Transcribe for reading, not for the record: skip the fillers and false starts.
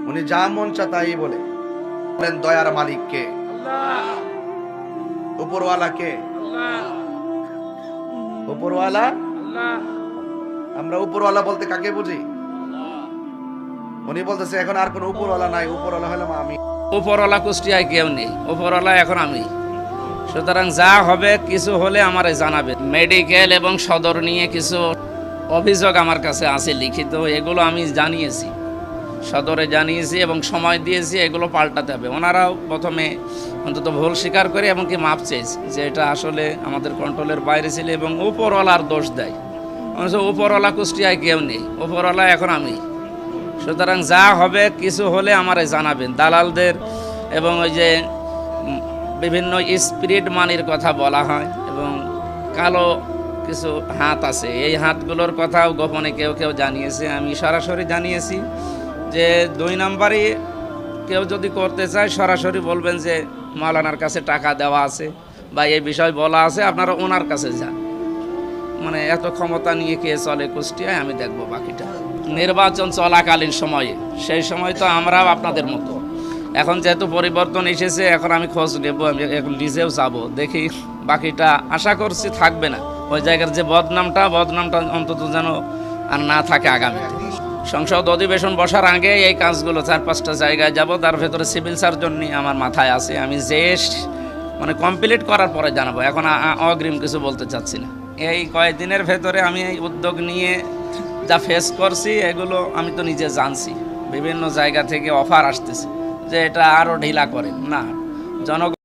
উনি যা মন চা তাই বলে। বলেন দয়ার মালিক কে? উপরওয়ালা কে? উপরওয়ালা। আমরা উপরওয়ালা বলতে কাকে বুঝি? উনি বলতেছে এখন আর কোন উপরওয়ালা নাই, উপরওয়ালা হলাম আমি। উপরওয়ালা কুষ্টিয়ায় কেউ নেই, উপরওয়ালা এখন আমি। সুতরাং যা হবে কিছু হলে আমারে জানাবে। মেডিকেল এবং সদর নিয়ে কিছু অভিযোগ আমার কাছে আছে লিখিত, এগুলো আমি জানিয়েছি, সদরে জানিয়েছি এবং সময় দিয়েছি, এগুলো পাল্টাতে হবে। ওনারাও প্রথমে অন্তত ভুল স্বীকার করে এবং কি মাপ চেয়েছে যে এটা আসলে আমাদের কন্ট্রোলের বাইরে ছিল এবং উপরওয়ালার দোষ দেয়। উপরওয়ালা কুষ্টিয়ায় কেউ নেই, উপরওয়ালা এখন আমি। সুতরাং যা হবে কিছু হলে আমারে জানাবেন। দালালদের এবং ওই যে বিভিন্ন স্পিরিট মানির কথা বলা হয় এবং কালো কিছু হাত আছে, এই হাতগুলোর কথাও গোপনে কেউ কেউ জানিয়েছে। আমি সরাসরি জানিয়েছি যে 2 নাম্বারই কেউ যদি করতে চায় সরাসরি বলবেন যে মাওলানার কাছে টাকা দেওয়া আছে বা এই বিষয় বলা আছে, আপনারা ওনার কাছে যান। মানে এত ক্ষমতা নিয়ে কে চলে কুষ্টিয়ায়, আমি দেখব বাকিটা। নির্বাচন চলাকালীন সময়ে, সেই সময় তো আমরাও আপনাদের মতো। এখন যেহেতু পরিবর্তন এসেছে, এখন আমি খোঁজ নেব, আমি এখন নিজেও যাব, দেখি বাকিটা। আশা করছি থাকবে না ওই জায়গার যে বদনামটা অন্তত যেন আর না থাকে আগামীতে। সংসদ অধিবেশন বসার আগে এই কাজগুলো 4-5টা জায়গায় যাব, তার ভেতরে সিভিল সার্জন নিয়ে আমার মাথায় আছে। আমি যে মানে কমপ্লিট করার পরে জানাবো, এখন অগ্রিম কিছু বলতে চাচ্ছি না। এই কয়েকদিনের ভেতরে আমি এই উদ্যোগ নিয়ে যা ফেস করছি এগুলো আমি তো নিজে জানছি। বিভিন্ন জায়গা থেকে অফার আসতেছে যে এটা আরও ঢিলা করেন না, জনগণ